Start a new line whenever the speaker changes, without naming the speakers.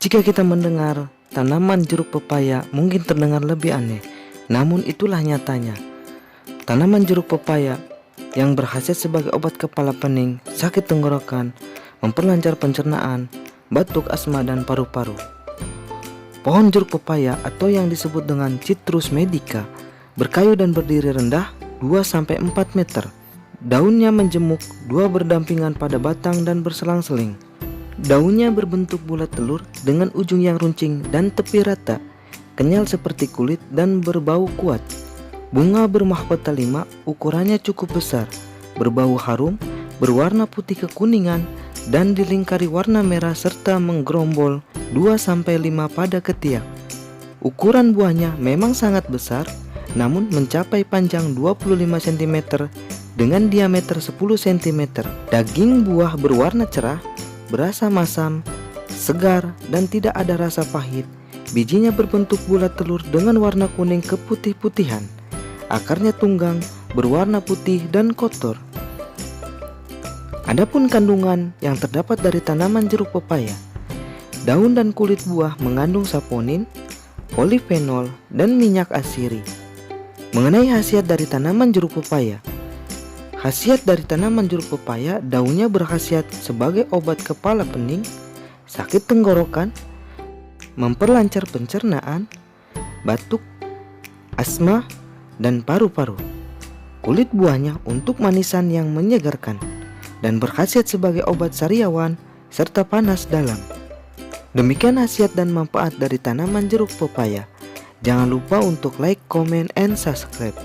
Jika kita mendengar tanaman jeruk pepaya mungkin terdengar lebih aneh, namun itulah nyatanya. Tanaman jeruk pepaya yang berkhasiat sebagai obat kepala pening, sakit tenggorokan, memperlancar pencernaan, batuk, asma, dan paru-paru. Pohon jeruk pepaya atau yang disebut dengan Citrus medica berkayu dan berdiri rendah 2-4 meter. Daunnya menjemuk, dua berdampingan pada batang dan berselang-seling. Daunnya berbentuk bulat telur dengan ujung yang runcing dan tepi rata, kenyal seperti kulit dan berbau kuat. Bunga bermahkota 5, ukurannya cukup besar, berbau harum, berwarna putih kekuningan, dan dilingkari warna merah serta menggerombol 2-5 pada ketiak. Ukuran buahnya memang sangat besar, namun mencapai panjang 25 cm dengan diameter 10 cm. Daging buah berwarna cerah, berasa masam, segar, dan tidak ada rasa pahit. Bijinya berbentuk bulat telur dengan warna kuning keputih-putihan. Akarnya tunggang, berwarna putih dan kotor. Adapun kandungan yang terdapat dari tanaman jeruk pepaya, daun dan kulit buah mengandung saponin, polifenol, dan minyak asiri. Mengenai khasiat dari tanaman jeruk pepaya, khasiat dari tanaman jeruk pepaya, daunnya berkhasiat sebagai obat kepala pening, sakit tenggorokan, memperlancar pencernaan, batuk, asma, dan paru-paru. Kulit buahnya untuk manisan yang menyegarkan dan berkhasiat sebagai obat sariawan serta panas dalam. Demikian khasiat dan manfaat dari tanaman jeruk pepaya. Jangan lupa untuk like, comment, and subscribe.